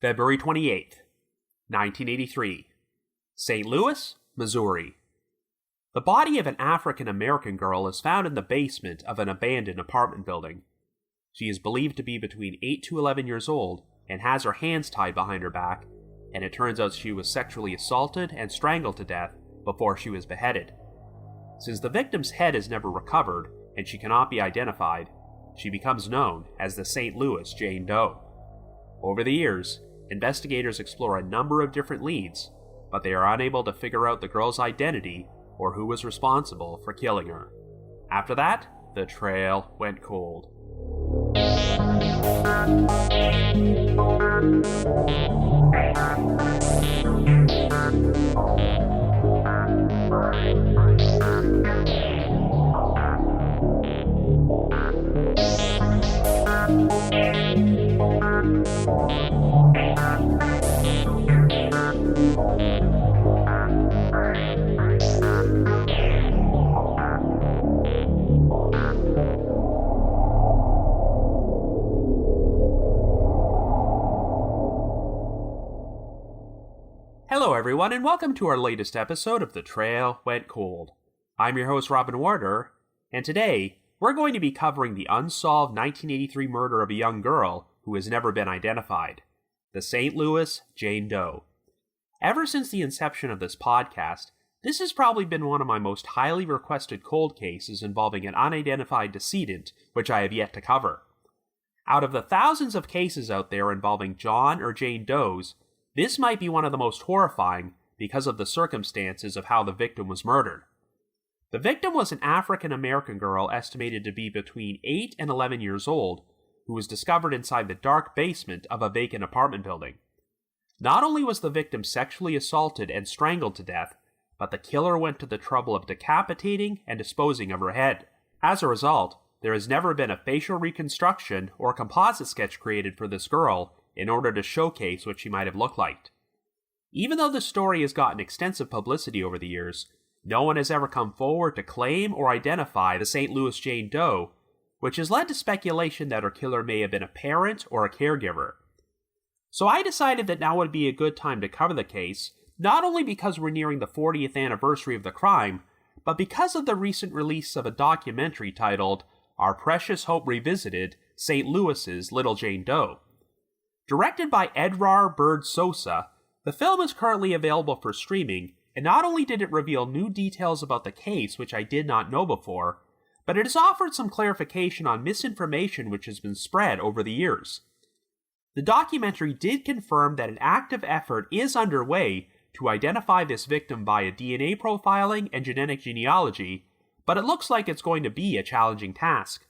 February 28th, 1983. St. Louis, Missouri. The body of an African-American girl is found in the basement of an abandoned apartment building. She is believed to be between 8 to 11 years old and has her hands tied behind her back, and it turns out she was sexually assaulted and strangled to death before she was beheaded. Since the victim's head is never recovered and she cannot be identified, she becomes known as the St. Louis Jane Doe. Over the years, investigators explore a number of different leads, but they are unable to figure out the girl's identity or who was responsible for killing her. After that, the trail went cold. Hello everyone, and welcome to our latest episode of The Trail Went Cold. I'm your host Robin Warder, and today we're going to be covering the unsolved 1983 murder of a young girl who has never been identified, the St. Louis Jane Doe. Ever since the inception of this podcast, this has probably been one of my most highly requested cold cases involving an unidentified decedent, which I have yet to cover. Out of the thousands of cases out there involving John or Jane Does, this might be one of the most horrifying because of the circumstances of how the victim was murdered. The victim was an African-American girl estimated to be between 8 and 11 years old, who was discovered inside the dark basement of a vacant apartment building. Not only was the victim sexually assaulted and strangled to death, but the killer went to the trouble of decapitating and disposing of her head. As a result, there has never been a facial reconstruction or composite sketch created for this girl in order to showcase what she might have looked like. Even though the story has gotten extensive publicity over the years, no one has ever come forward to claim or identify the St. Louis Jane Doe, which has led to speculation that her killer may have been a parent or a caregiver. So I decided that now would be a good time to cover the case, not only because we're nearing the 40th anniversary of the crime, but because of the recent release of a documentary titled Our Precious Hope Revisited, St. Louis's Little Jane Doe. Directed by Edrar Bird Sosa, the film is currently available for streaming, and not only did it reveal new details about the case which I did not know before, but it has offered some clarification on misinformation which has been spread over the years. The documentary did confirm that an active effort is underway to identify this victim via DNA profiling and genetic genealogy, but it looks like it's going to be a challenging task.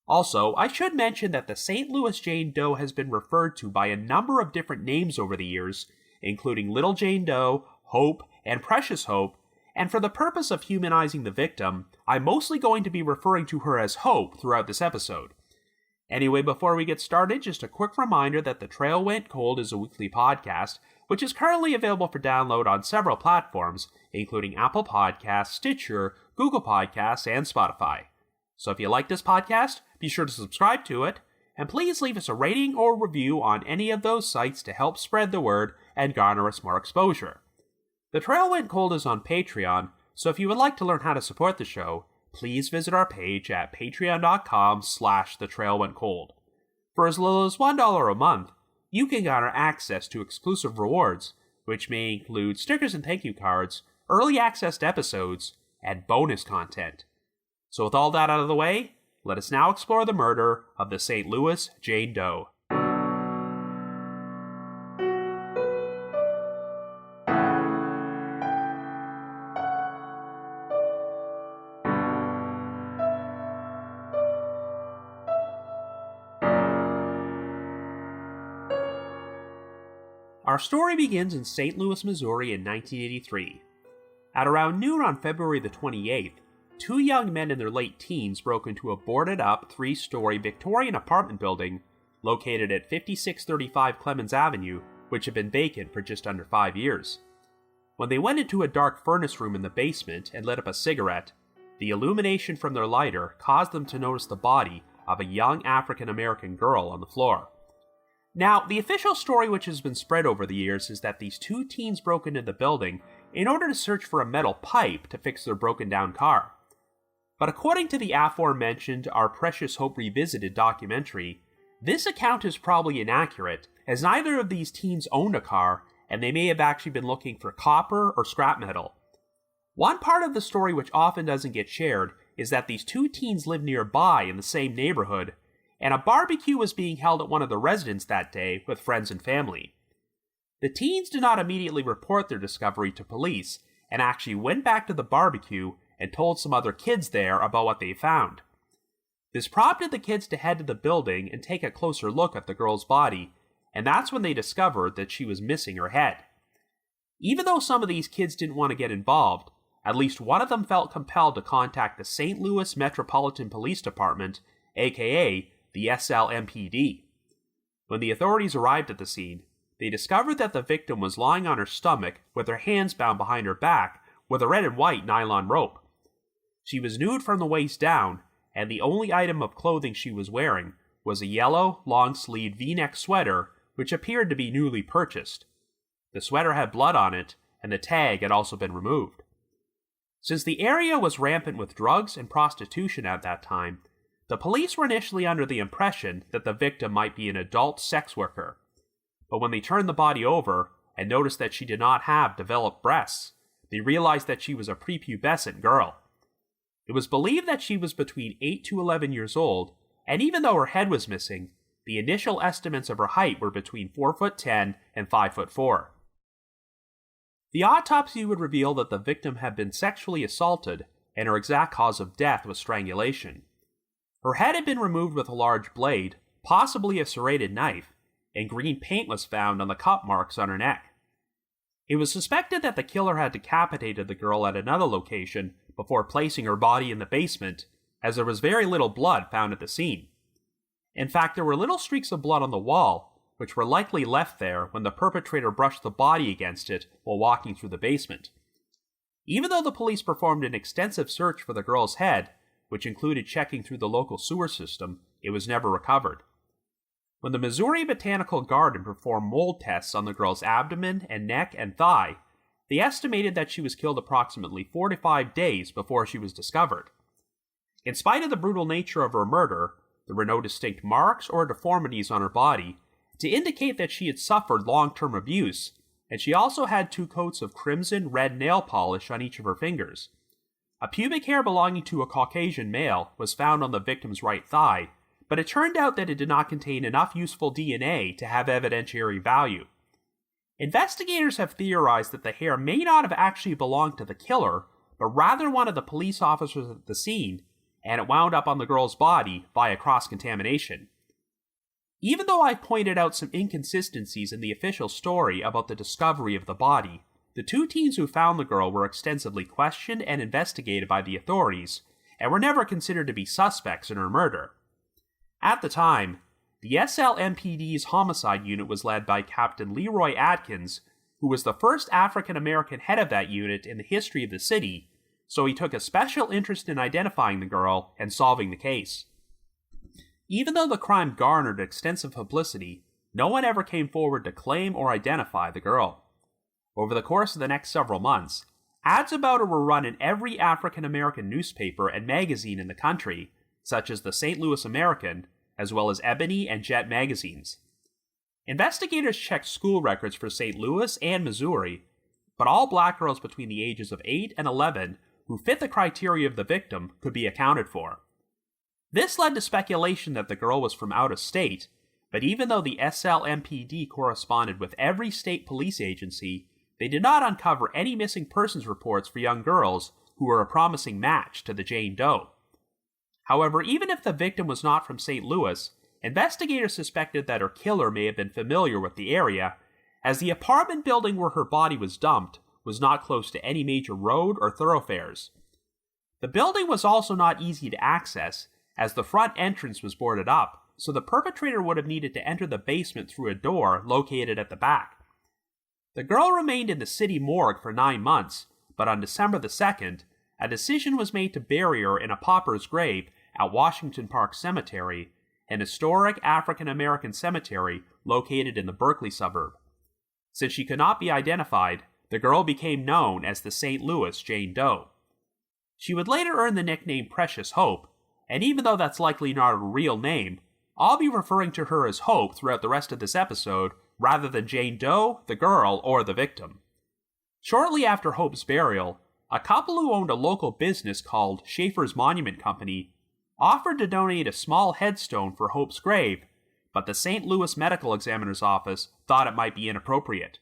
Also, I should mention that the St. Louis Jane Doe has been referred to by a number of different names over the years, including Little Jane Doe, Hope, and Precious Hope, and for the purpose of humanizing the victim, I'm mostly going to be referring to her as Hope throughout this episode. Anyway, before we get started, just a quick reminder that The Trail Went Cold is a weekly podcast, which is currently available for download on several platforms, including Apple Podcasts, Stitcher, Google Podcasts, and Spotify. So if you like this podcast, be sure to subscribe to it, and please leave us a rating or review on any of those sites to help spread the word and garner us more exposure. The Trail Went Cold is on Patreon, so if you would like to learn how to support the show, please visit our page at patreon.com/thetrailwentcold. For as little as $1 a month, you can garner access to exclusive rewards, which may include stickers and thank you cards, early access to episodes, and bonus content. So with all that out of the way, let us now explore the murder of the St. Louis Jane Doe. Our story begins in St. Louis, Missouri in 1983. At around noon on February the 28th, two young men in their late teens broke into a boarded-up, three-story Victorian apartment building located at 5635 Clemens Avenue, which had been vacant for just under 5 years. When they went into a dark furnace room in the basement and lit up a cigarette, the illumination from their lighter caused them to notice the body of a young African-American girl on the floor. Now, the official story which has been spread over the years is that these two teens broke into the building in order to search for a metal pipe to fix their broken down car. But according to the aforementioned Our Precious Hope Revisited documentary, this account is probably inaccurate, as neither of these teens owned a car, and they may have actually been looking for copper or scrap metal. One part of the story which often doesn't get shared is that these two teens lived nearby in the same neighborhood, and a barbecue was being held at one of the residences that day with friends and family. The teens did not immediately report their discovery to police, and actually went back to the barbecue and told some other kids there about what they found. This prompted the kids to head to the building and take a closer look at the girl's body, and that's when they discovered that she was missing her head. Even though some of these kids didn't want to get involved, at least one of them felt compelled to contact the St. Louis Metropolitan Police Department, aka the SLMPD. When the authorities arrived at the scene, they discovered that the victim was lying on her stomach with her hands bound behind her back with a red and white nylon rope. She was nude from the waist down, and the only item of clothing she was wearing was a yellow, long-sleeved V-neck sweater which appeared to be newly purchased. The sweater had blood on it, and the tag had also been removed. Since the area was rampant with drugs and prostitution at that time, the police were initially under the impression that the victim might be an adult sex worker. But when they turned the body over and noticed that she did not have developed breasts, they realized that she was a prepubescent girl. It was believed that she was between 8 to 11 years old, and even though her head was missing, the initial estimates of her height were between 4'10" and 5'4". The autopsy would reveal that the victim had been sexually assaulted, and her exact cause of death was strangulation. Her head had been removed with a large blade, possibly a serrated knife, and green paint was found on the cut marks on her neck. It was suspected that the killer had decapitated the girl at another location before placing her body in the basement, as there was very little blood found at the scene. In fact, there were little streaks of blood on the wall, which were likely left there when the perpetrator brushed the body against it while walking through the basement. Even though the police performed an extensive search for the girl's head, which included checking through the local sewer system, it was never recovered. When the Missouri Botanical Garden performed mold tests on the girl's abdomen and neck and thigh, they estimated that she was killed approximately 4 to 5 days before she was discovered. In spite of the brutal nature of her murder, there were no distinct marks or deformities on her body to indicate that she had suffered long-term abuse, and she also had 2 coats of crimson red nail polish on each of her fingers. A pubic hair belonging to a Caucasian male was found on the victim's right thigh, but it turned out that it did not contain enough useful DNA to have evidentiary value. Investigators have theorized that the hair may not have actually belonged to the killer, but rather one of the police officers at the scene, and it wound up on the girl's body via cross-contamination. Even though I've pointed out some inconsistencies in the official story about the discovery of the body, the 2 teens who found the girl were extensively questioned and investigated by the authorities, and were never considered to be suspects in her murder. At the time, the SLMPD's homicide unit was led by Captain Leroy Atkins, who was the first African-American head of that unit in the history of the city, so he took a special interest in identifying the girl and solving the case. Even though the crime garnered extensive publicity, no one ever came forward to claim or identify the girl. Over the course of the next several months, ads about her were run in every African-American newspaper and magazine in the country, such as the St. Louis American, as well as Ebony and Jet magazines. Investigators checked school records for St. Louis and Missouri, but all black girls between the ages of 8 and 11 who fit the criteria of the victim could be accounted for. This led to speculation that the girl was from out of state, but even though the SLMPD corresponded with every state police agency, they did not uncover any missing persons reports for young girls who were a promising match to the Jane Doe. However, even if the victim was not from St. Louis, investigators suspected that her killer may have been familiar with the area, as the apartment building where her body was dumped was not close to any major road or thoroughfares. The building was also not easy to access, as the front entrance was boarded up, so the perpetrator would have needed to enter the basement through a door located at the back. The girl remained in the city morgue for 9 months, but on December the 2nd, a decision was made to bury her in a pauper's grave at Washington Park Cemetery, an historic African-American cemetery located in the Berkeley suburb. Since she could not be identified, the girl became known as the St. Louis Jane Doe. She would later earn the nickname Precious Hope, and even though that's likely not a real name, I'll be referring to her as Hope throughout the rest of this episode rather than Jane Doe, the girl, or the victim. Shortly after Hope's burial, a couple who owned a local business called Schaefer's Monument Company offered to donate a small headstone for Hope's grave, but the St. Louis Medical Examiner's Office thought it might be inappropriate.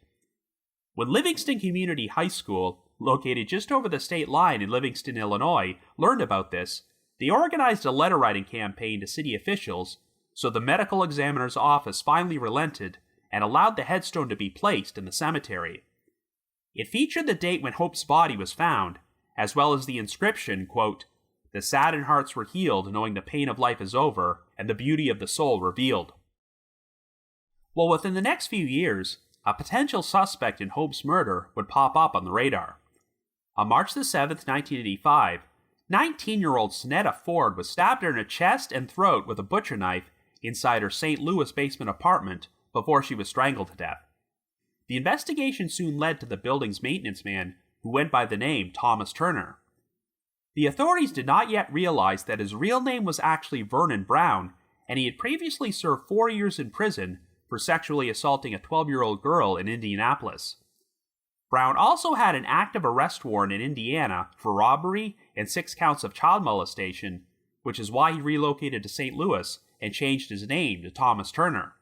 When Livingston Community High School, located just over the state line in Livingston, Illinois, learned about this, they organized a letter-writing campaign to city officials, so the medical examiner's office finally relented and allowed the headstone to be placed in the cemetery. It featured the date when Hope's body was found, as well as the inscription, quote, "The saddened hearts were healed knowing the pain of life is over, and the beauty of the soul revealed." Well, within the next few years, a potential suspect in Hope's murder would pop up on the radar. On March the 7th, 1985, 19-year-old Sonetta Ford was stabbed in her chest and throat with a butcher knife inside her St. Louis basement apartment before she was strangled to death. The investigation soon led to the building's maintenance man, who went by the name Thomas Turner. The authorities did not yet realize that his real name was actually Vernon Brown, and he had previously served 4 years in prison for sexually assaulting a 12-year-old girl in Indianapolis. Brown also had an active arrest warrant in Indiana for robbery and 6 counts of child molestation, which is why he relocated to St. Louis and changed his name to Thomas Turner.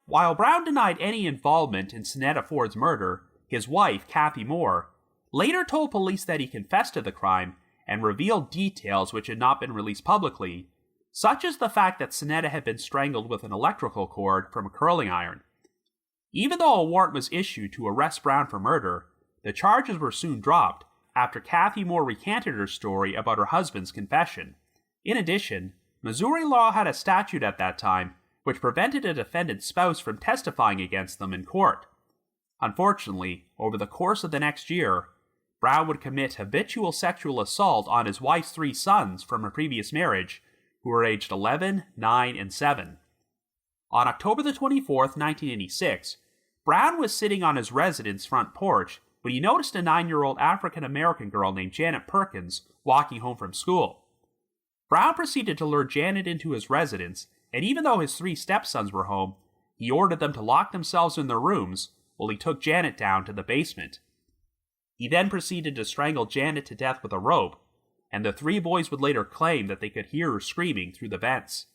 While Brown denied any involvement in Sonetta Ford's murder, his wife, Kathy Moore, later told police that he confessed to the crime and revealed details which had not been released publicly, such as the fact that Sonetta had been strangled with an electrical cord from a curling iron. Even though a warrant was issued to arrest Brown for murder, the charges were soon dropped after Kathy Moore recanted her story about her husband's confession. In addition, Missouri law had a statute at that time which prevented a defendant's spouse from testifying against them in court. Unfortunately, over the course of the next year, Brown would commit habitual sexual assault on his wife's 3 sons from a previous marriage, who were aged 11, 9, and 7. On October the 24th, 1986, Brown was sitting on his residence front porch when he noticed a 9-year-old African-American girl named Janet Perkins walking home from school. Brown proceeded to lure Janet into his residence, and even though his 3 stepsons were home, he ordered them to lock themselves in their rooms while he took Janet down to the basement. He then proceeded to strangle Janet to death with a rope, and the 3 boys would later claim that they could hear her screaming through the vents.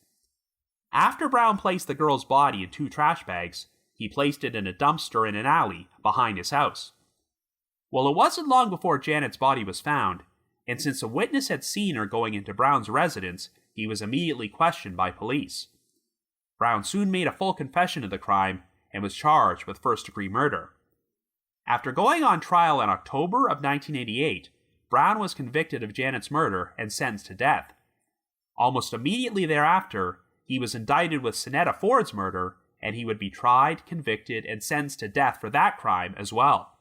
After Brown placed the girl's body in 2 trash bags, he placed it in a dumpster in an alley behind his house. Well, it wasn't long before Janet's body was found, and since a witness had seen her going into Brown's residence, he was immediately questioned by police. Brown soon made a full confession of the crime and was charged with first-degree murder. After going on trial in October of 1988, Brown was convicted of Janet's murder and sentenced to death. Almost immediately thereafter, he was indicted with Sonetta Ford's murder, and he would be tried, convicted, and sentenced to death for that crime as well.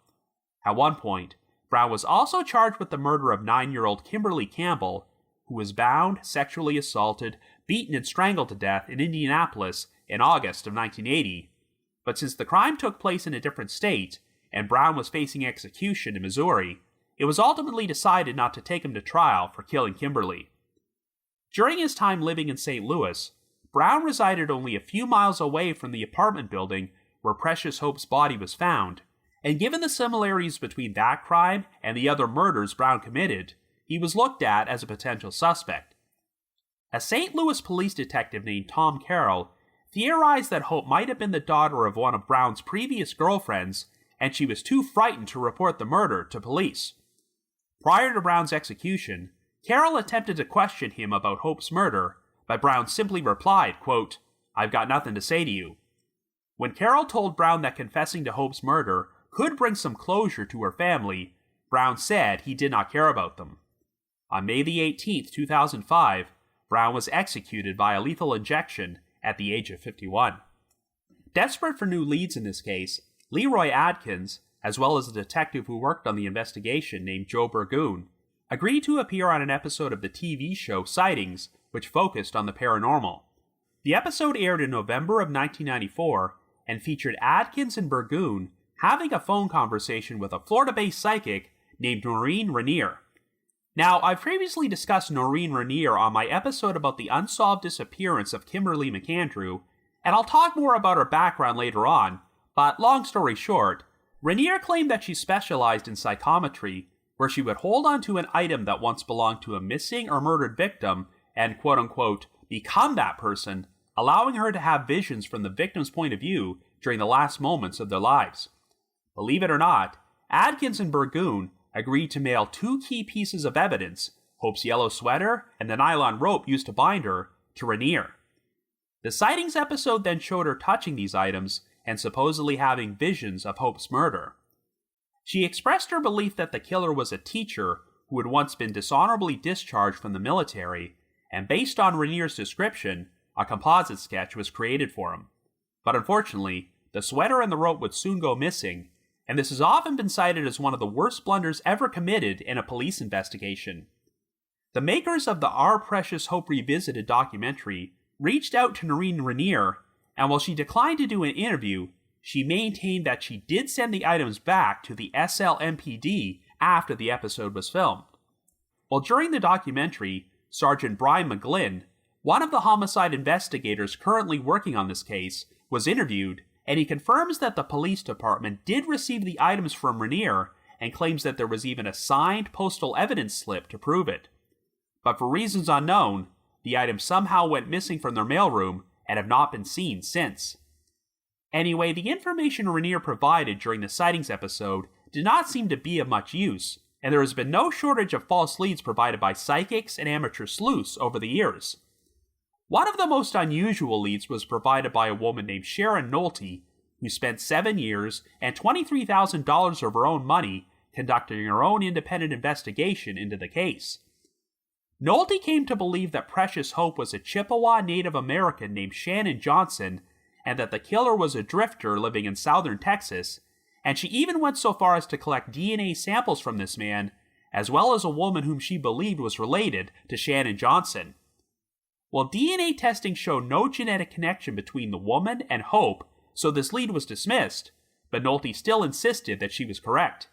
At one point, Brown was also charged with the murder of 9-year-old Kimberly Campbell, who was bound, sexually assaulted, beaten, and strangled to death in Indianapolis in August of 1980. But since the crime took place in a different state, and Brown was facing execution in Missouri, it was ultimately decided not to take him to trial for killing Kimberly. During his time living in St. Louis, Brown resided only a few miles away from the apartment building where Precious Hope's body was found, and given the similarities between that crime and the other murders Brown committed, he was looked at as a potential suspect. A St. Louis police detective named Tom Carroll theorized that Hope might have been the daughter of one of Brown's previous girlfriends, and she was too frightened to report the murder to police. Prior to Brown's execution, Carroll attempted to question him about Hope's murder, but Brown simply replied, quote, "I've got nothing to say to you." When Carroll told Brown that confessing to Hope's murder could bring some closure to her family, Brown said he did not care about them. On May the 18th, 2005, Brown was executed by a lethal injection at the age of 51. Desperate for new leads in this case, Leroy Adkins, as well as a detective who worked on the investigation named Joe Burgoon, agreed to appear on an episode of the TV show Sightings, which focused on the paranormal. The episode aired in November of 1994 and featured Adkins and Burgoon having a phone conversation with a Florida-based psychic named Noreen Rainier. Now, I've previously discussed Noreen Rainier on my episode about the unsolved disappearance of Kimberly McAndrew, and I'll talk more about her background later on, but long story short, Rainier claimed that she specialized in psychometry, where she would hold onto an item that once belonged to a missing or murdered victim and quote-unquote become that person, allowing her to have visions from the victim's point of view during the last moments of their lives. Believe it or not, Adkins and Burgoon agreed to mail 2 key pieces of evidence, Hope's yellow sweater and the nylon rope used to bind her, to Rainier. The sightings episode then showed her touching these items and supposedly having visions of Hope's murder. She expressed her belief that the killer was a teacher who had once been dishonorably discharged from the military, and based on Rainier's description, a composite sketch was created for him. But unfortunately, the sweater and the rope would soon go missing, and this has often been cited as one of the worst blunders ever committed in a police investigation. The makers of the Our Precious Hope Revisited documentary reached out to Noreen Rainier, and while she declined to do an interview, she maintained that she did send the items back to the SLMPD after the episode was filmed. While during the documentary, Sergeant Brian McGlynn, one of the homicide investigators currently working on this case, was interviewed, and he confirms that the police department did receive the items from Rainier and claims that there was even a signed postal evidence slip to prove it. But for reasons unknown, the items somehow went missing from their mailroom and have not been seen since. Anyway, the information Rainier provided during the sightings episode did not seem to be of much use, and there has been no shortage of false leads provided by psychics and amateur sleuths over the years. One of the most unusual leads was provided by a woman named Sharon Nolte, who spent 7 years and $23,000 of her own money conducting her own independent investigation into the case. Nolte came to believe that Precious Hope was a Chippewa Native American named Shannon Johnson, and that the killer was a drifter living in southern Texas, and she even went so far as to collect DNA samples from this man, as well as a woman whom she believed was related to Shannon Johnson. Well, DNA testing showed no genetic connection between the woman and Hope, so this lead was dismissed, but Nolte still insisted that she was correct.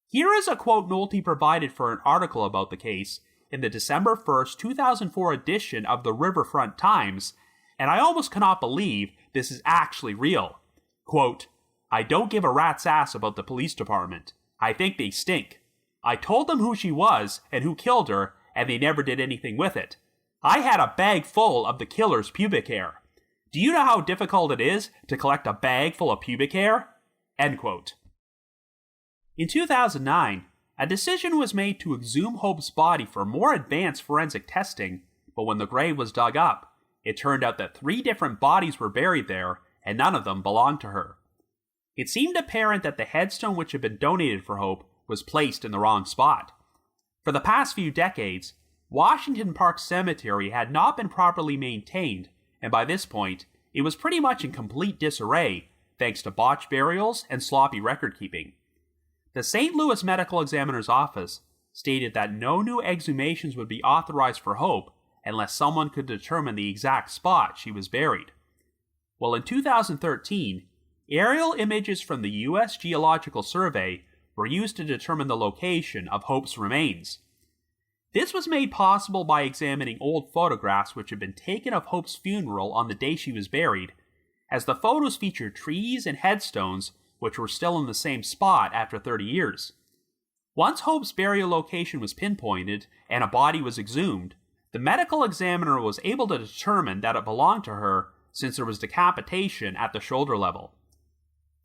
Here is a quote Nolte provided for an article about the case in the December 1st, 2004 edition of the Riverfront Times, and I almost cannot believe this is actually real. Quote, "I don't give a rat's ass about the police department. I think they stink. I told them who she was and who killed her, and they never did anything with it. I had a bag full of the killer's pubic hair. Do you know how difficult it is to collect a bag full of pubic hair?" End quote. In 2009, a decision was made to exhume Hope's body for more advanced forensic testing, but when the grave was dug up, it turned out that 3 different bodies were buried there, and none of them belonged to her. It seemed apparent that the headstone which had been donated for Hope was placed in the wrong spot. For the past few decades, Washington Park Cemetery had not been properly maintained, and by this point, it was pretty much in complete disarray, thanks to botched burials and sloppy record-keeping. The St. Louis Medical Examiner's Office stated that no new exhumations would be authorized for Hope unless someone could determine the exact spot she was buried. Well, in 2013, aerial images from the U.S. Geological Survey were used to determine the location of Hope's remains. This was made possible by examining old photographs which had been taken of Hope's funeral on the day she was buried, as the photos featured trees and headstones which were still in the same spot after 30 years. Once Hope's burial location was pinpointed and a body was exhumed, the medical examiner was able to determine that it belonged to her since there was decapitation at the shoulder level.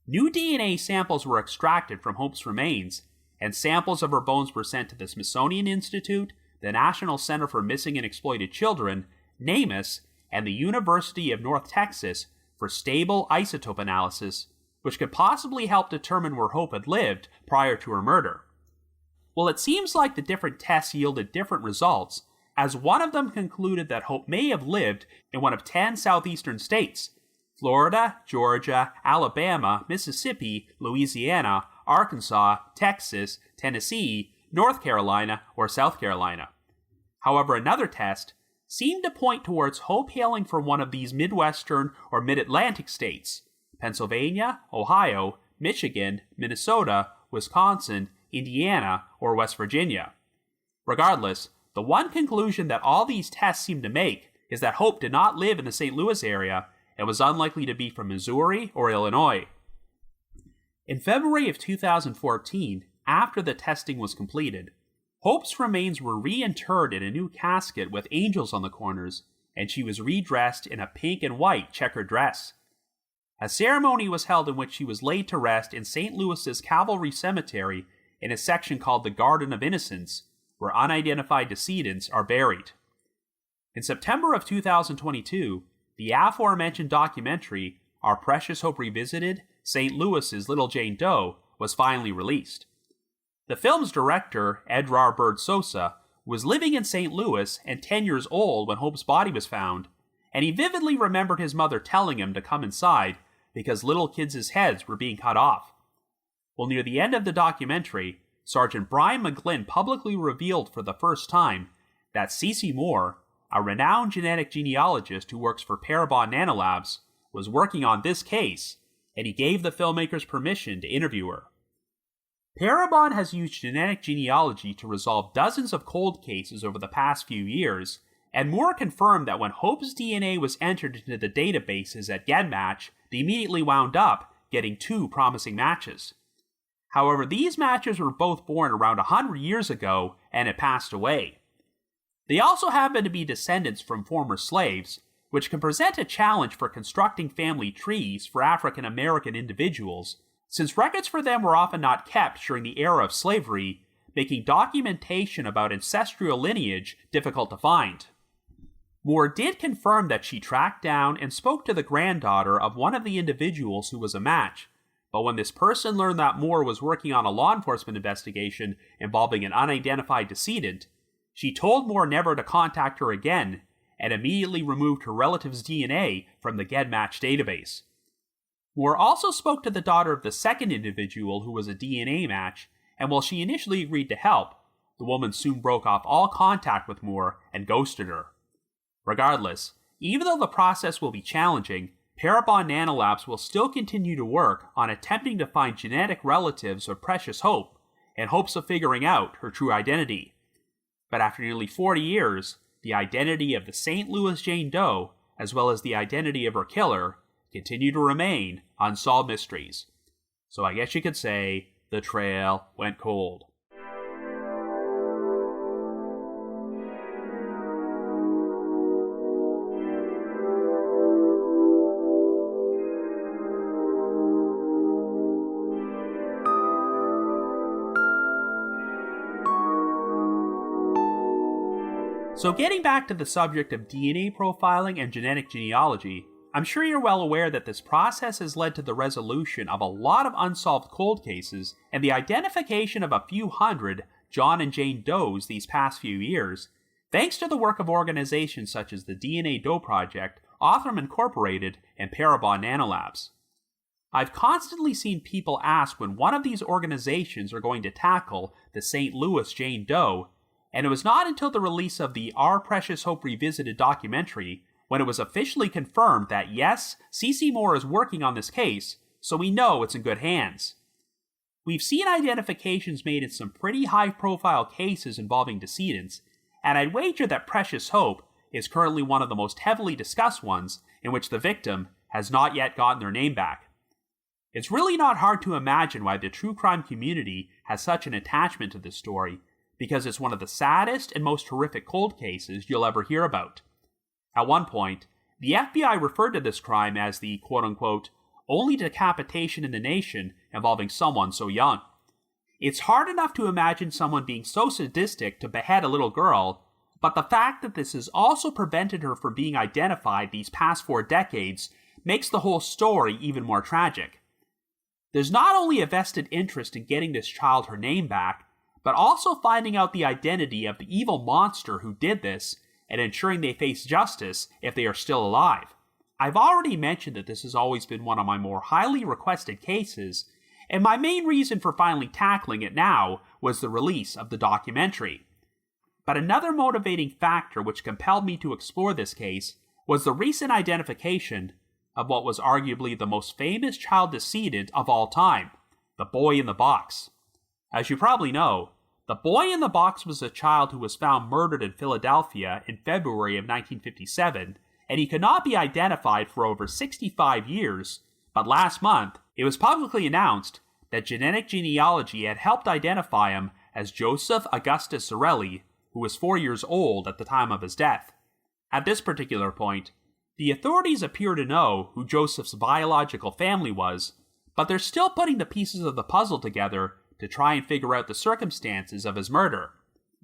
New DNA samples were extracted from Hope's remains, and samples of her bones were sent to the Smithsonian Institute, the National Center for Missing and Exploited Children, NamUs, and the University of North Texas for stable isotope analysis, which could possibly help determine where Hope had lived prior to her murder. Well, it seems like the different tests yielded different results, as one of them concluded that Hope may have lived in one of 10 southeastern states: Florida, Georgia, Alabama, Mississippi, Louisiana, Arkansas, Texas, Tennessee, North Carolina, or South Carolina. However, another test seemed to point towards Hope hailing from one of these Midwestern or Mid-Atlantic states: Pennsylvania, Ohio, Michigan, Minnesota, Wisconsin, Indiana, or West Virginia. Regardless, the one conclusion that all these tests seem to make is that Hope did not live in the St. Louis area and was unlikely to be from Missouri or Illinois. In February of 2014, after the testing was completed, Hope's remains were reinterred in a new casket with angels on the corners, and she was redressed in a pink and white checkered dress. A ceremony was held in which she was laid to rest in St. Louis's Cavalry Cemetery in a section called the Garden of Innocents, where unidentified decedents are buried. In September of 2022, the aforementioned documentary, Our Precious Hope Revisited, St. Louis's Little Jane Doe, was finally released. The film's director, Edrar Bird Sosa, was living in St. Louis and 10 years old when Hope's body was found, and he vividly remembered his mother telling him to come inside because little kids' heads were being cut off. Well, near the end of the documentary, Sergeant Brian McGlynn publicly revealed for the first time that Cece Moore, a renowned genetic genealogist who works for Parabon Nanolabs, was working on this case, and he gave the filmmakers permission to interview her. Parabon has used genetic genealogy to resolve dozens of cold cases over the past few years, and Moore confirmed that when Hope's DNA was entered into the databases at GEDmatch, they immediately wound up getting 2 promising matches. However, these matches were both born around 100 years ago and had passed away. They also happen to be descendants from former slaves, which can present a challenge for constructing family trees for African American individuals, since records for them were often not kept during the era of slavery, making documentation about ancestral lineage difficult to find. Moore did confirm that she tracked down and spoke to the granddaughter of one of the individuals who was a match, but when this person learned that Moore was working on a law enforcement investigation involving an unidentified decedent, she told Moore never to contact her again and immediately removed her relative's DNA from the GEDmatch database. Moore also spoke to the daughter of the second individual who was a DNA match, and while she initially agreed to help, the woman soon broke off all contact with Moore and ghosted her. Regardless, even though the process will be challenging, Parabon Nanolabs will still continue to work on attempting to find genetic relatives of Precious Hope in hopes of figuring out her true identity. But after nearly 40 years, the identity of the St. Louis Jane Doe, as well as the identity of her killer, continue to remain unsolved mysteries. So I guess you could say the trail went cold. So getting back to the subject of DNA profiling and genetic genealogy, I'm sure you're well aware that this process has led to the resolution of a lot of unsolved cold cases and the identification of a few hundred John and Jane Does these past few years, thanks to the work of organizations such as the DNA Doe Project, Othram Incorporated, and Parabon Nanolabs. I've constantly seen people ask when one of these organizations are going to tackle the St. Louis Jane Doe, and it was not until the release of the Our Precious Hope Revisited documentary when it was officially confirmed that yes, Cece Moore is working on this case, so we know it's in good hands. We've seen identifications made in some pretty high-profile cases involving decedents, and I'd wager that Precious Hope is currently one of the most heavily discussed ones in which the victim has not yet gotten their name back. It's really not hard to imagine why the true crime community has such an attachment to this story, because it's one of the saddest and most horrific cold cases you'll ever hear about. At one point, the FBI referred to this crime as the quote-unquote only decapitation in the nation involving someone so young. It's hard enough to imagine someone being so sadistic to behead a little girl, but the fact that this has also prevented her from being identified these past 4 decades makes the whole story even more tragic. There's not only a vested interest in getting this child her name back, but also finding out the identity of the evil monster who did this and ensuring they face justice if they are still alive. I've already mentioned that this has always been one of my more highly requested cases, and my main reason for finally tackling it now was the release of the documentary. But another motivating factor which compelled me to explore this case was the recent identification of what was arguably the most famous child decedent of all time, the boy in the box. As you probably know, the boy in the box was a child who was found murdered in Philadelphia in February of 1957, and he could not be identified for over 65 years, but last month, it was publicly announced that genetic genealogy had helped identify him as Joseph Augustus Sorelli, who was 4 years old at the time of his death. At this particular point, the authorities appear to know who Joseph's biological family was, but they're still putting the pieces of the puzzle together to try and figure out the circumstances of his murder.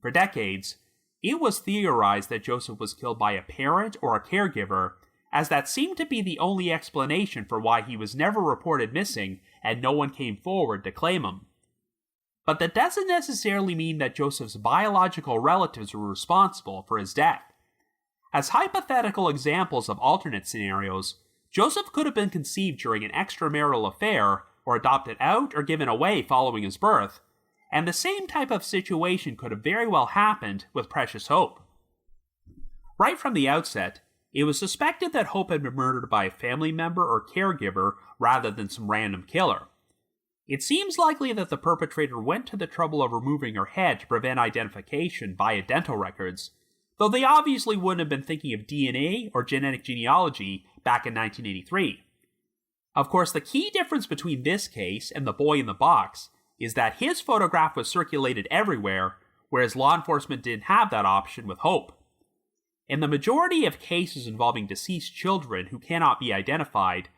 For decades, it was theorized that Joseph was killed by a parent or a caregiver, as that seemed to be the only explanation for why he was never reported missing and no one came forward to claim him. But that doesn't necessarily mean that Joseph's biological relatives were responsible for his death. As hypothetical examples of alternate scenarios, Joseph could have been conceived during an extramarital affair or adopted out or given away following his birth, and the same type of situation could have very well happened with Precious Hope. Right from the outset, it was suspected that Hope had been murdered by a family member or caregiver rather than some random killer. It seems likely that the perpetrator went to the trouble of removing her head to prevent identification via dental records, though they obviously wouldn't have been thinking of DNA or genetic genealogy back in 1983. Of course, the key difference between this case and the boy in the box is that his photograph was circulated everywhere, whereas law enforcement didn't have that option with Hope. In the majority of cases involving deceased children who cannot be identified,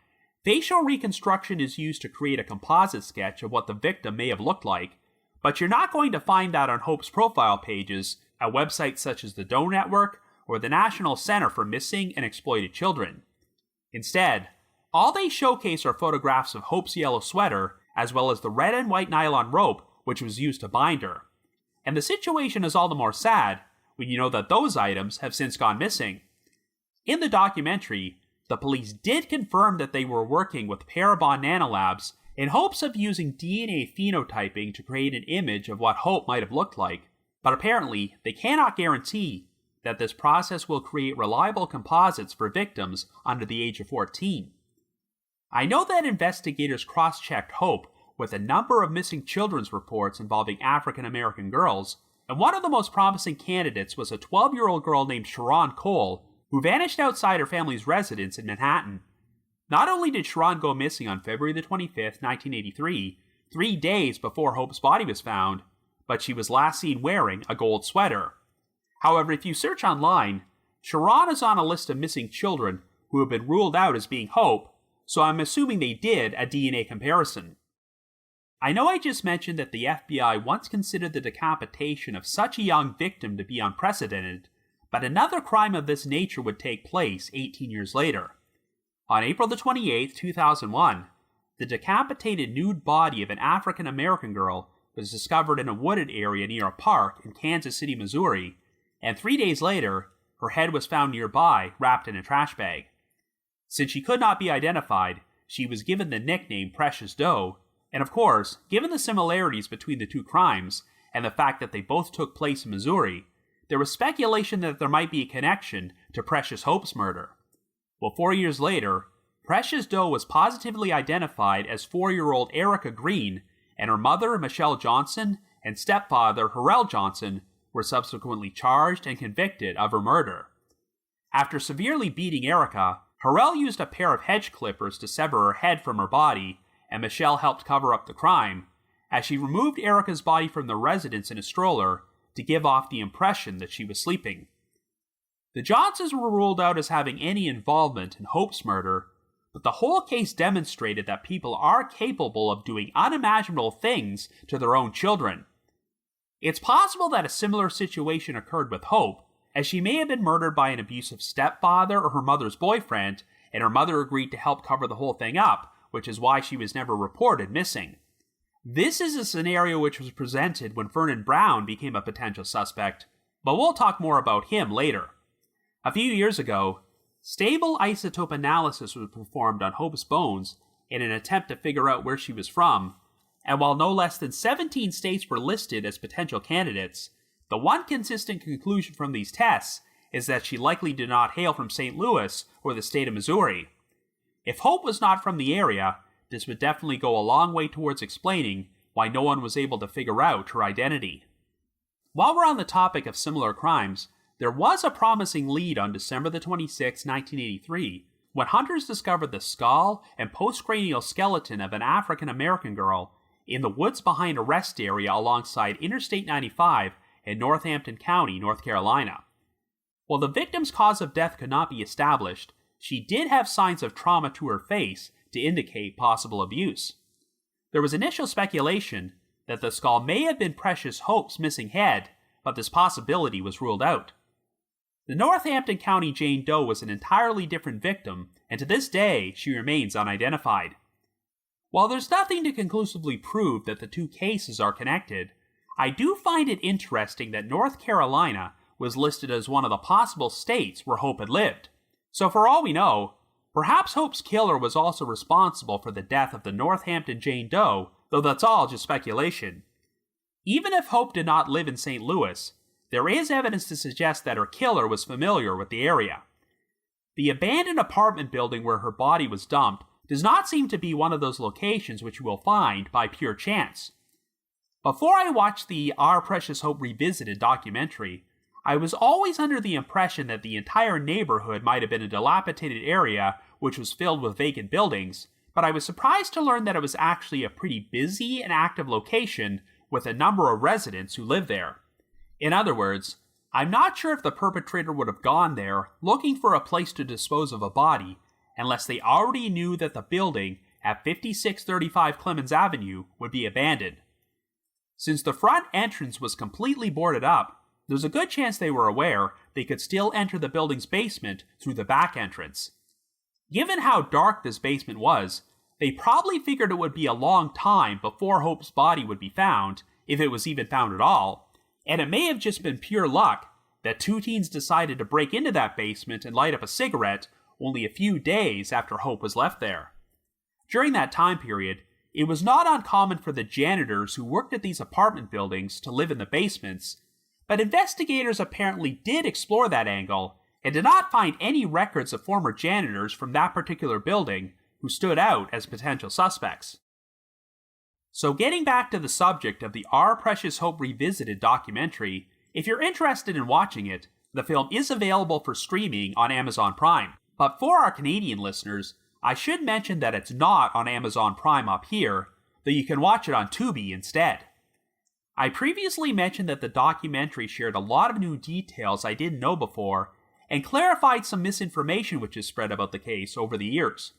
facial reconstruction is used to create a composite sketch of what the victim may have looked like, but you're not going to find that on Hope's profile pages at websites such as the Doe Network or the National Center for Missing and Exploited Children. Instead, all they showcase are photographs of Hope's yellow sweater, as well as the red and white nylon rope which was used to bind her. And the situation is all the more sad when you know that those items have since gone missing. In the documentary, the police did confirm that they were working with Parabon Nanolabs in hopes of using DNA phenotyping to create an image of what Hope might have looked like, but apparently they cannot guarantee that this process will create reliable composites for victims under the age of 14. I know that investigators cross-checked Hope with a number of missing children's reports involving African American girls, and one of the most promising candidates was a 12-year-old girl named Sharon Cole, who vanished outside her family's residence in Manhattan. Not only did Sharon go missing on February the 25th, 1983, 3 days before Hope's body was found, but she was last seen wearing a gold sweater. However, if you search online, Sharon is on a list of missing children who have been ruled out as being Hope, so I'm assuming they did a DNA comparison. I know I just mentioned that the FBI once considered the decapitation of such a young victim to be unprecedented, but another crime of this nature would take place 18 years later. On April the 28th, 2001, the decapitated nude body of an African American girl was discovered in a wooded area near a park in Kansas City, Missouri, and 3 days later, her head was found nearby, wrapped in a trash bag. Since she could not be identified, she was given the nickname Precious Doe, and of course, given the similarities between the two crimes, and the fact that they both took place in Missouri, there was speculation that there might be a connection to Precious Hope's murder. Well, 4 years later, Precious Doe was positively identified as 4-year-old Erica Green, and her mother, Michelle Johnson, and stepfather, Harrell Johnson, were subsequently charged and convicted of her murder. After severely beating Erica, Harrell used a pair of hedge clippers to sever her head from her body, and Michelle helped cover up the crime, as she removed Erica's body from the residence in a stroller to give off the impression that she was sleeping. The Johnsons were ruled out as having any involvement in Hope's murder, but the whole case demonstrated that people are capable of doing unimaginable things to their own children. It's possible that a similar situation occurred with Hope, as she may have been murdered by an abusive stepfather or her mother's boyfriend, and her mother agreed to help cover the whole thing up, which is why she was never reported missing. This is a scenario which was presented when Vernon Brown became a potential suspect, but we'll talk more about him later. A few years ago, stable isotope analysis was performed on Hope's bones in an attempt to figure out where she was from, and while no less than 17 states were listed as potential candidates, the one consistent conclusion from these tests is that she likely did not hail from St. Louis or the state of Missouri. If Hope was not from the area, this would definitely go a long way towards explaining why no one was able to figure out her identity. While we're on the topic of similar crimes, there was a promising lead on December the 26th, 1983, when hunters discovered the skull and postcranial skeleton of an African-American girl in the woods behind a rest area alongside Interstate 95 in Northampton County, North Carolina. While the victim's cause of death could not be established, she did have signs of trauma to her face to indicate possible abuse. There was initial speculation that the skull may have been Precious Hope's missing head, but this possibility was ruled out. The Northampton County Jane Doe was an entirely different victim, and to this day, she remains unidentified. While there's nothing to conclusively prove that the two cases are connected, I do find it interesting that North Carolina was listed as one of the possible states where Hope had lived. So for all we know, perhaps Hope's killer was also responsible for the death of the Northampton Jane Doe, though that's all just speculation. Even if Hope did not live in St. Louis, there is evidence to suggest that her killer was familiar with the area. The abandoned apartment building where her body was dumped does not seem to be one of those locations which you will find by pure chance. Before I watched the Our Precious Hope Revisited documentary, I was always under the impression that the entire neighborhood might have been a dilapidated area which was filled with vacant buildings, but I was surprised to learn that it was actually a pretty busy and active location with a number of residents who live there. In other words, I'm not sure if the perpetrator would have gone there looking for a place to dispose of a body unless they already knew that the building at 5635 Clemens Avenue would be abandoned. Since the front entrance was completely boarded up, there's a good chance they were aware they could still enter the building's basement through the back entrance. Given how dark this basement was, they probably figured it would be a long time before Hope's body would be found, if it was even found at all, and it may have just been pure luck that two teens decided to break into that basement and light up a cigarette only a few days after Hope was left there. During that time period, it was not uncommon for the janitors who worked at these apartment buildings to live in the basements, but investigators apparently did explore that angle and did not find any records of former janitors from that particular building who stood out as potential suspects. So getting back to the subject of the Our Precious Hope Revisited documentary, if you're interested in watching it, the film is available for streaming on Amazon Prime. But for our Canadian listeners, I should mention that it's not on Amazon Prime up here, though you can watch it on Tubi instead. I previously mentioned that the documentary shared a lot of new details I didn't know before, and clarified some misinformation which is spread about the case over the years.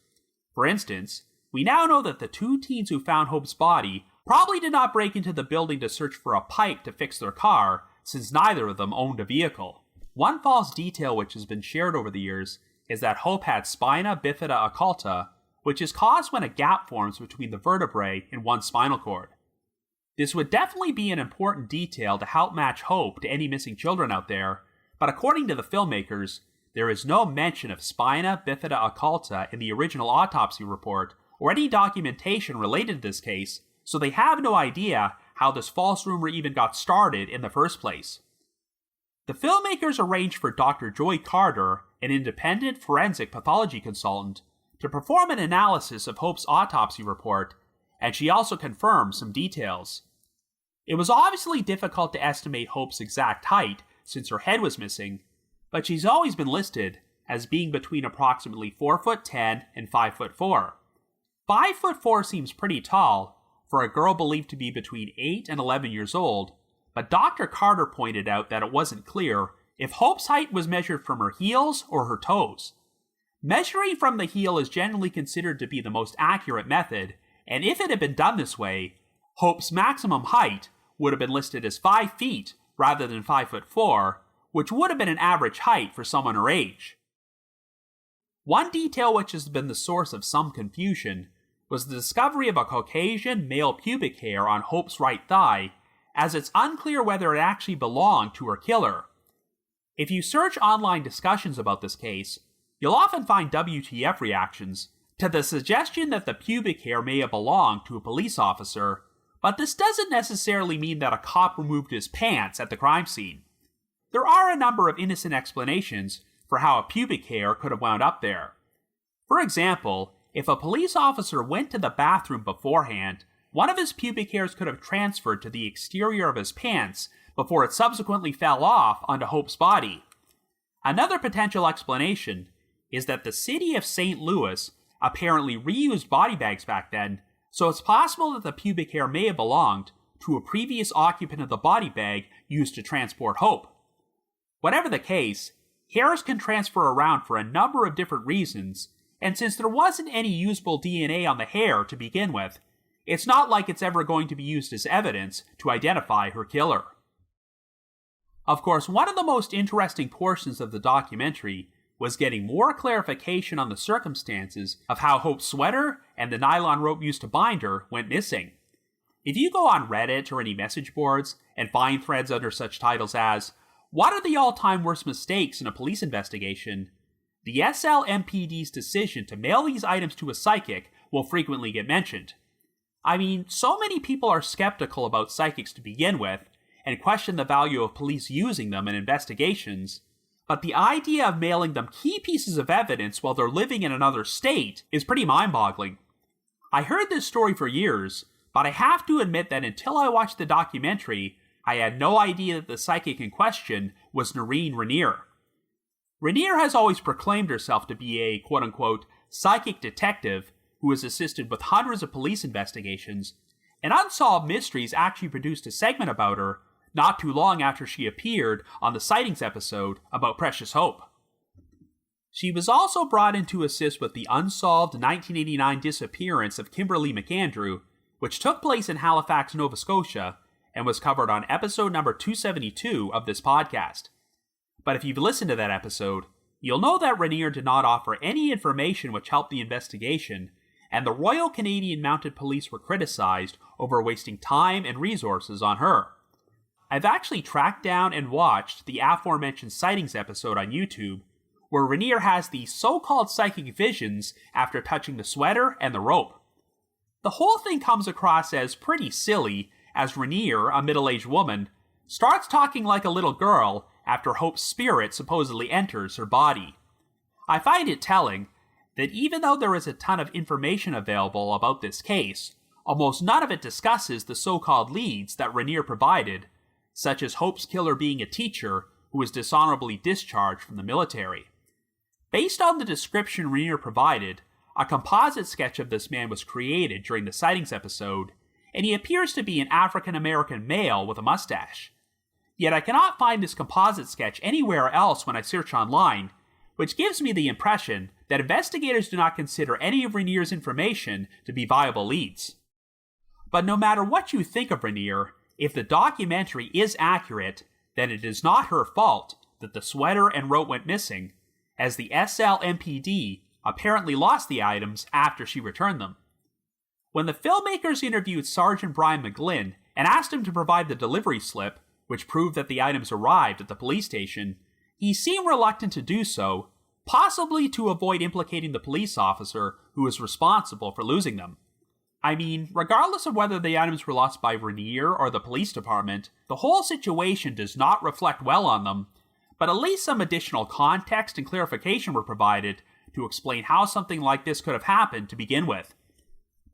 For instance, we now know that the two teens who found Hope's body probably did not break into the building to search for a pipe to fix their car, since neither of them owned a vehicle. One false detail which has been shared over the years is that Hope had spina bifida occulta, which is caused when a gap forms between the vertebrae in one spinal cord. This would definitely be an important detail to help match Hope to any missing children out there, but according to the filmmakers, there is no mention of spina bifida occulta in the original autopsy report or any documentation related to this case, so they have no idea how this false rumor even got started in the first place. The filmmakers arranged for Dr. Joy Carter, an independent forensic pathology consultant, to perform an analysis of Hope's autopsy report, and she also confirmed some details. It was obviously difficult to estimate Hope's exact height since her head was missing, but she's always been listed as being between approximately 4'10" and 5'4". 5'4" seems pretty tall for a girl believed to be between 8 and 11 years old, but Dr. Carter pointed out that it wasn't clear if Hope's height was measured from her heels or her toes. Measuring from the heel is generally considered to be the most accurate method, and if it had been done this way, Hope's maximum height would have been listed as 5 feet rather than 5'4", which would have been an average height for someone her age. One detail which has been the source of some confusion was the discovery of a Caucasian male pubic hair on Hope's right thigh, as it's unclear whether it actually belonged to her killer. If you search online discussions about this case, you'll often find WTF reactions to the suggestion that the pubic hair may have belonged to a police officer, but this doesn't necessarily mean that a cop removed his pants at the crime scene. There are a number of innocent explanations for how a pubic hair could have wound up there. For example, if a police officer went to the bathroom beforehand, one of his pubic hairs could have transferred to the exterior of his pants before it subsequently fell off onto Hope's body. Another potential explanation is that the city of St. Louis apparently reused body bags back then, so it's possible that the pubic hair may have belonged to a previous occupant of the body bag used to transport Hope. Whatever the case, hairs can transfer around for a number of different reasons, and since there wasn't any usable DNA on the hair to begin with, it's not like it's ever going to be used as evidence to identify her killer. Of course, one of the most interesting portions of the documentary was getting more clarification on the circumstances of how Hope's sweater and the nylon rope used to bind her went missing. If you go on Reddit or any message boards and find threads under such titles as, "What are the all-time worst mistakes in a police investigation?" the SLMPD's decision to mail these items to a psychic will frequently get mentioned. I mean, so many people are skeptical about psychics to begin with, and question the value of police using them in investigations, but the idea of mailing them key pieces of evidence while they're living in another state is pretty mind-boggling. I heard this story for years, but I have to admit that until I watched the documentary, I had no idea that the psychic in question was Noreen Rainier. Rainier has always proclaimed herself to be a quote-unquote psychic detective who has assisted with hundreds of police investigations, and Unsolved Mysteries actually produced a segment about her not too long after she appeared on the Sightings episode about Precious Hope. She was also brought in to assist with the unsolved 1989 disappearance of Kimberly McAndrew, which took place in Halifax, Nova Scotia, and was covered on episode number 272 of this podcast. But if you've listened to that episode, you'll know that Rainier did not offer any information which helped the investigation, and the Royal Canadian Mounted Police were criticized over wasting time and resources on her. I've actually tracked down and watched the aforementioned Sightings episode on YouTube, where Rainier has the so-called psychic visions after touching the sweater and the rope. The whole thing comes across as pretty silly, as Rainier, a middle-aged woman, starts talking like a little girl after Hope's spirit supposedly enters her body. I find it telling that even though there is a ton of information available about this case, almost none of it discusses the so-called leads that Rainier provided, such as Hope's killer being a teacher who was dishonorably discharged from the military. Based on the description Rainier provided, a composite sketch of this man was created during the Sightings episode, and he appears to be an African-American male with a mustache. Yet I cannot find this composite sketch anywhere else when I search online, which gives me the impression that investigators do not consider any of Rainier's information to be viable leads. But no matter what you think of Rainier, if the documentary is accurate, then it is not her fault that the sweater and rope went missing, as the SLMPD apparently lost the items after she returned them. When the filmmakers interviewed Sergeant Brian McGlynn and asked him to provide the delivery slip, which proved that the items arrived at the police station, he seemed reluctant to do so, possibly to avoid implicating the police officer who was responsible for losing them. I mean, regardless of whether the items were lost by Rainier or the police department, the whole situation does not reflect well on them, but at least some additional context and clarification were provided to explain how something like this could have happened to begin with.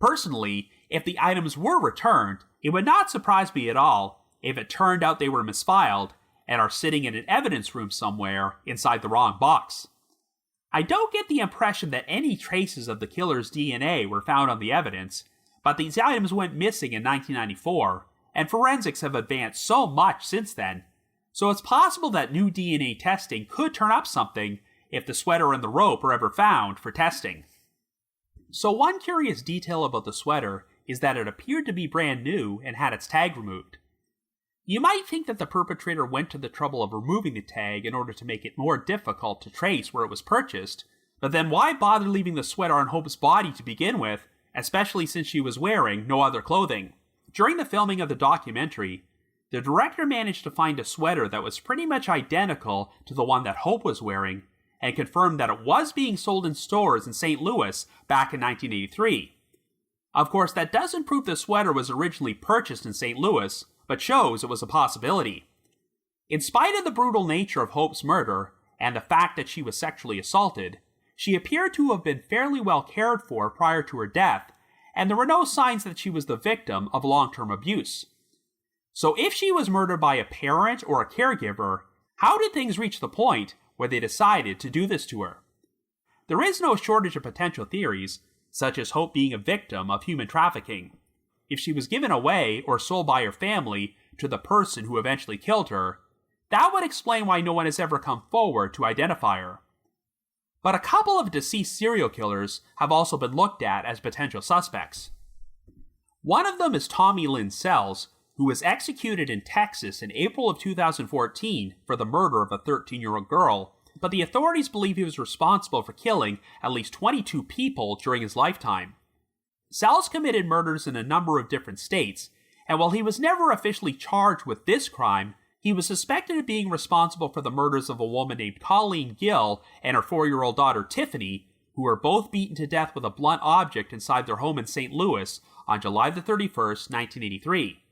Personally, if the items were returned, it would not surprise me at all if it turned out they were misfiled and are sitting in an evidence room somewhere inside the wrong box. I don't get the impression that any traces of the killer's DNA were found on the evidence, but these items went missing in 1994, and forensics have advanced so much since then, so it's possible that new DNA testing could turn up something if the sweater and the rope are ever found for testing. So one curious detail about the sweater is that it appeared to be brand new and had its tag removed. You might think that the perpetrator went to the trouble of removing the tag in order to make it more difficult to trace where it was purchased, but then why bother leaving the sweater on Hope's body to begin with, especially since she was wearing no other clothing? During the filming of the documentary, the director managed to find a sweater that was pretty much identical to the one that Hope was wearing, and confirmed that it was being sold in stores in St. Louis back in 1983. Of course, that doesn't prove the sweater was originally purchased in St. Louis, but shows it was a possibility. In spite of the brutal nature of Hope's murder, and the fact that she was sexually assaulted, she appeared to have been fairly well cared for prior to her death, and there were no signs that she was the victim of long-term abuse. So if she was murdered by a parent or a caregiver, how did things reach the point where they decided to do this to her? There is no shortage of potential theories, such as Hope being a victim of human trafficking. If she was given away or sold by her family to the person who eventually killed her, that would explain why no one has ever come forward to identify her. But a couple of deceased serial killers have also been looked at as potential suspects. One of them is Tommy Lynn Sells, who was executed in Texas in April of 2014 for the murder of a 13-year-old girl, but the authorities believe he was responsible for killing at least 22 people during his lifetime. Sells committed murders in a number of different states, and while he was never officially charged with this crime, he was suspected of being responsible for the murders of a woman named Colleen Gill and her 4-year-old daughter Tiffany, who were both beaten to death with a blunt object inside their home in St. Louis on July the 31st, 1983.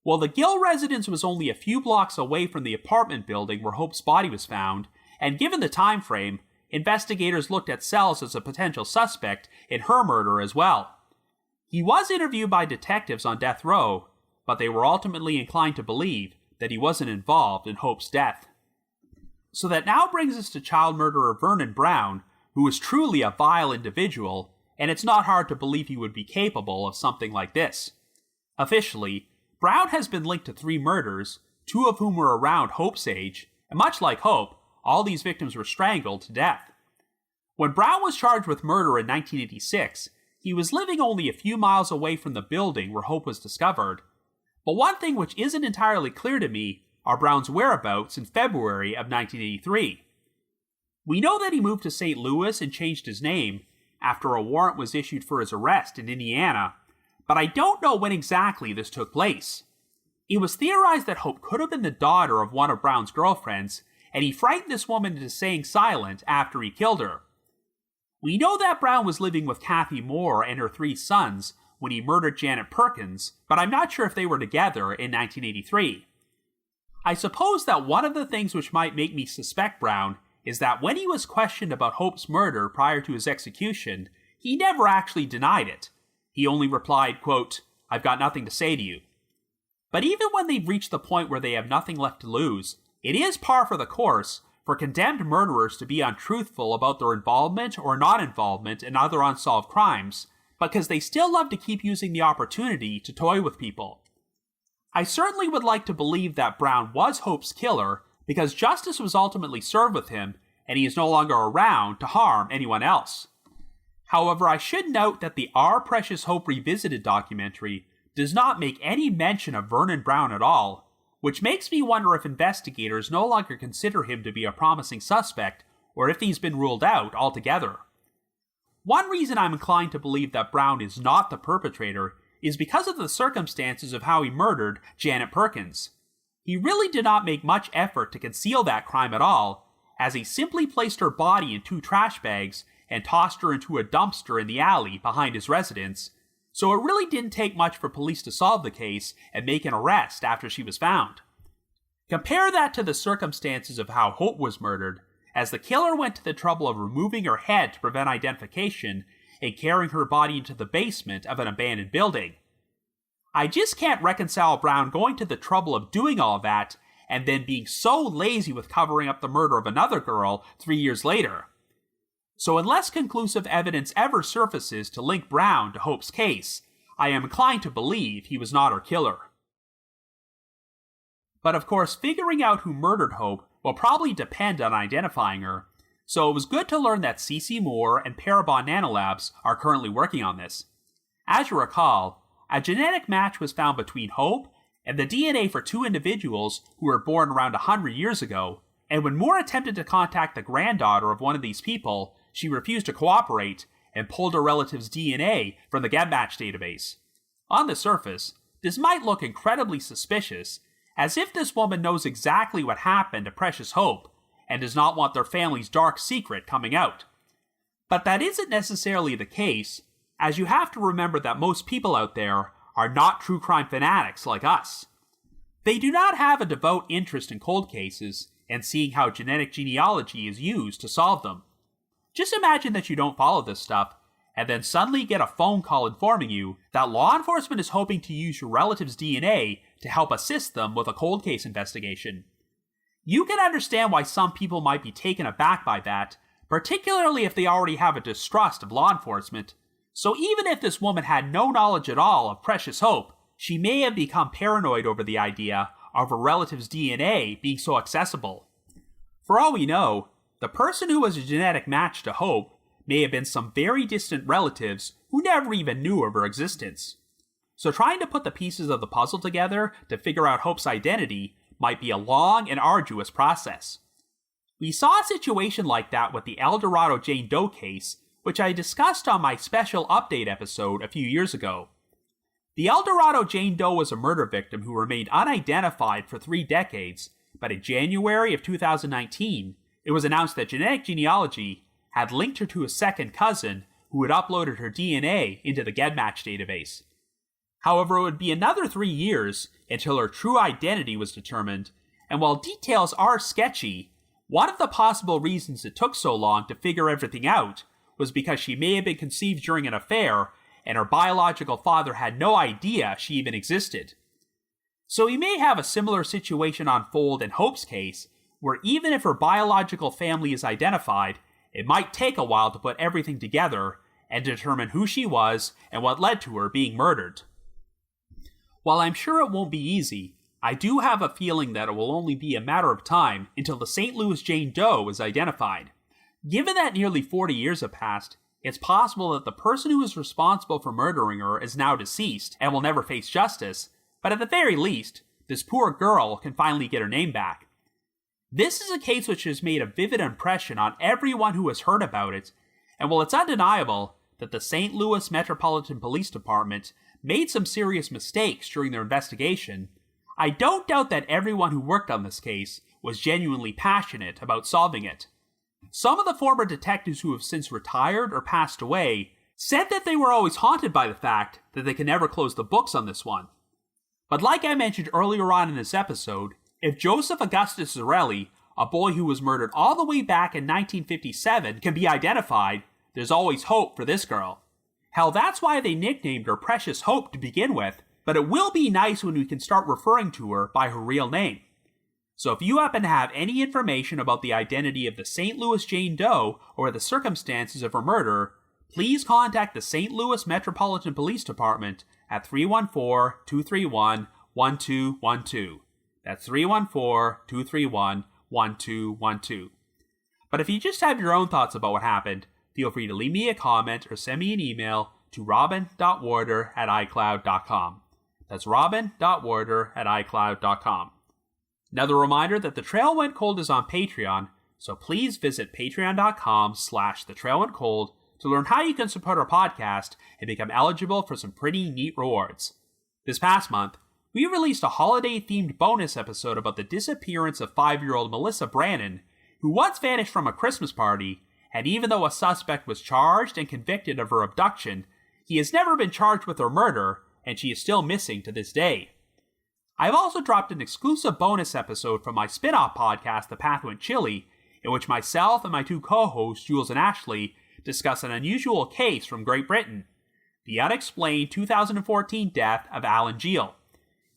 While the Gill residence was only a few blocks away from the apartment building where Hope's body was found, and given the time frame, investigators looked at Sells as a potential suspect in her murder as well. He was interviewed by detectives on death row, but they were ultimately inclined to believe that he wasn't involved in Hope's death. So that now brings us to child murderer Vernon Brown, who is truly a vile individual, and it's not hard to believe he would be capable of something like this. Officially, Brown has been linked to 3 murders, 2 of whom were around Hope's age, and much like Hope, all these victims were strangled to death. When Brown was charged with murder in 1986, he was living only a few miles away from the building where Hope was discovered. But one thing which isn't entirely clear to me are Brown's whereabouts in February of 1983. We know that he moved to St. Louis and changed his name after a warrant was issued for his arrest in Indiana, but I don't know when exactly this took place. It was theorized that Hope could have been the daughter of one of Brown's girlfriends, and he frightened this woman into staying silent after he killed her. We know that Brown was living with Kathy Moore and her 3 sons when he murdered Janet Perkins, but I'm not sure if they were together in 1983. I suppose that one of the things which might make me suspect Brown is that when he was questioned about Hope's murder prior to his execution, he never actually denied it. He only replied, quote, "I've got nothing to say to you." But even when they've reached the point where they have nothing left to lose, it is par for the course for condemned murderers to be untruthful about their involvement or non-involvement in other unsolved crimes, because they still love to keep using the opportunity to toy with people. I certainly would like to believe that Brown was Hope's killer, because justice was ultimately served with him, and he is no longer around to harm anyone else. However, I should note that the Our Precious Hope Revisited documentary does not make any mention of Vernon Brown at all, which makes me wonder if investigators no longer consider him to be a promising suspect, or if he's been ruled out altogether. One reason I'm inclined to believe that Brown is not the perpetrator is because of the circumstances of how he murdered Janet Perkins. He really did not make much effort to conceal that crime at all, as he simply placed her body in 2 trash bags and tossed her into a dumpster in the alley behind his residence, so it really didn't take much for police to solve the case and make an arrest after she was found. Compare that to the circumstances of how Hope was murdered, as the killer went to the trouble of removing her head to prevent identification and carrying her body into the basement of an abandoned building. I just can't reconcile Brown going to the trouble of doing all that and then being so lazy with covering up the murder of another girl 3 years later. So unless conclusive evidence ever surfaces to link Brown to Hope's case, I am inclined to believe he was not her killer. But of course, figuring out who murdered Hope will probably depend on identifying her, so it was good to learn that C.C. Moore and Parabon Nanolabs are currently working on this. As you recall, a genetic match was found between Hope and the DNA for 2 individuals who were born around 100 years ago, and when Moore attempted to contact the granddaughter of one of these people, she refused to cooperate and pulled her relative's DNA from the GetMatch database. On the surface, this might look incredibly suspicious, as if this woman knows exactly what happened to Precious Hope and does not want their family's dark secret coming out. But that isn't necessarily the case, as you have to remember that most people out there are not true crime fanatics like us. They do not have a devout interest in cold cases and seeing how genetic genealogy is used to solve them. Just imagine that you don't follow this stuff, and then suddenly get a phone call informing you that law enforcement is hoping to use your relative's DNA to help assist them with a cold case investigation. You can understand why some people might be taken aback by that, particularly if they already have a distrust of law enforcement. So even if this woman had no knowledge at all of Precious Hope, she may have become paranoid over the idea of her relative's DNA being so accessible. For all we know, the person who was a genetic match to Hope may have been some very distant relatives who never even knew of her existence. So trying to put the pieces of the puzzle together to figure out Hope's identity might be a long and arduous process. We saw a situation like that with the El Dorado Jane Doe case, which I discussed on my special update episode a few years ago. The El Dorado Jane Doe was a murder victim who remained unidentified for 3 decades, but in January of 2019, it was announced that Genetic Genealogy had linked her to a second cousin who had uploaded her DNA into the GEDmatch database. However, it would be another 3 years until her true identity was determined, and while details are sketchy, one of the possible reasons it took so long to figure everything out was because she may have been conceived during an affair and her biological father had no idea she even existed. So we may have a similar situation unfold in Hope's case, where even if her biological family is identified, it might take a while to put everything together and determine who she was and what led to her being murdered. While I'm sure it won't be easy, I do have a feeling that it will only be a matter of time until the St. Louis Jane Doe is identified. Given that nearly 40 years have passed, it's possible that the person who is responsible for murdering her is now deceased and will never face justice, but at the very least, this poor girl can finally get her name back. This is a case which has made a vivid impression on everyone who has heard about it, and while it's undeniable that the St. Louis Metropolitan Police Department made some serious mistakes during their investigation, I don't doubt that everyone who worked on this case was genuinely passionate about solving it. Some of the former detectives who have since retired or passed away said that they were always haunted by the fact that they could never close the books on this one. But like I mentioned earlier on in this episode, if Joseph Augustus Zarelli, a boy who was murdered all the way back in 1957, can be identified, there's always hope for this girl. Hell, that's why they nicknamed her Precious Hope to begin with, but it will be nice when we can start referring to her by her real name. So if you happen to have any information about the identity of the St. Louis Jane Doe or the circumstances of her murder, please contact the St. Louis Metropolitan Police Department at 314-231-1212. That's 314-231-1212. But if you just have your own thoughts about what happened, feel free to leave me a comment or send me an email to robin.warder@icloud.com. That's robin.warder@icloud.com. Another reminder that The Trail Went Cold is on Patreon, so please visit patreon.com/thetrailwentcold to learn how you can support our podcast and become eligible for some pretty neat rewards. This past month, we released a holiday-themed bonus episode about the disappearance of 5-year-old Melissa Brannon, who once vanished from a Christmas party, and even though a suspect was charged and convicted of her abduction, he has never been charged with her murder, and she is still missing to this day. I've also dropped an exclusive bonus episode from my spin-off podcast, The Path Went Chilly, in which myself and my 2 co-hosts, Jules and Ashley, discuss an unusual case from Great Britain, the unexplained 2014 death of Alan Geel.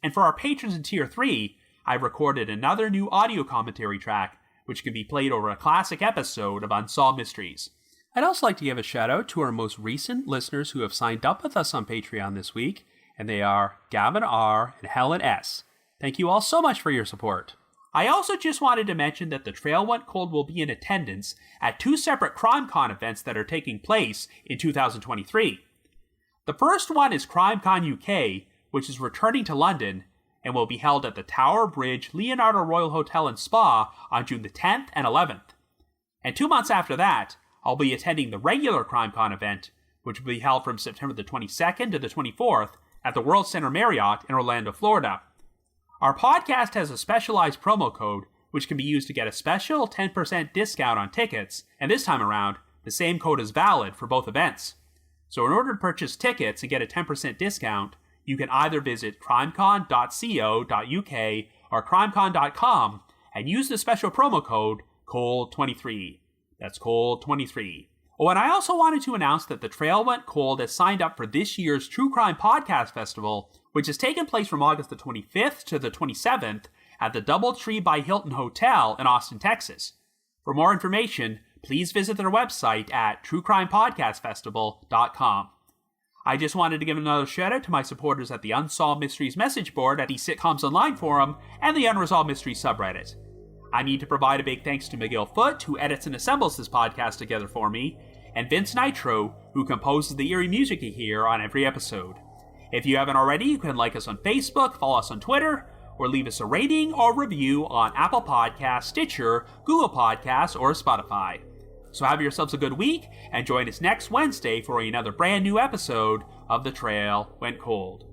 And for our patrons in Tier 3, I've recorded another new audio commentary track, which can be played over a classic episode of Unsolved Mysteries. I'd also like to give a shout out to our most recent listeners who have signed up with us on Patreon this week, and they are Gavin R. and Helen S. Thank you all so much for your support. I also just wanted to mention that The Trail Went Cold will be in attendance at 2 separate CrimeCon events that are taking place in 2023. The first one is CrimeCon UK, which is returning to London, and will be held at the Tower Bridge Leonardo Royal Hotel and Spa on June the 10th and 11th. And 2 months after that, I'll be attending the regular CrimeCon event, which will be held from September the 22nd to the 24th at the World Center Marriott in Orlando, Florida. Our podcast has a specialized promo code, which can be used to get a special 10% discount on tickets, and this time around, the same code is valid for both events. So in order to purchase tickets and get a 10% discount, you can either visit crimecon.co.uk or crimecon.com and use the special promo code COLD23. That's Cold 23. Oh, and I also wanted to announce that The Trail Went Cold has signed up for this year's True Crime Podcast Festival, which has taken place from August the 25th to the 27th at the Doubletree by Hilton Hotel in Austin, Texas. For more information, please visit their website at truecrimepodcastfestival.com. I just wanted to give another shout out to my supporters at the Unsolved Mysteries message board at the Sitcoms Online forum and the Unresolved Mysteries subreddit. I need to provide a big thanks to McGill Foote, who edits and assembles this podcast together for me, and Vince Nitro, who composes the eerie music you hear on every episode. If you haven't already, you can like us on Facebook, follow us on Twitter, or leave us a rating or review on Apple Podcasts, Stitcher, Google Podcasts, or Spotify. So have yourselves a good week, and join us next Wednesday for another brand new episode of The Trail Went Cold.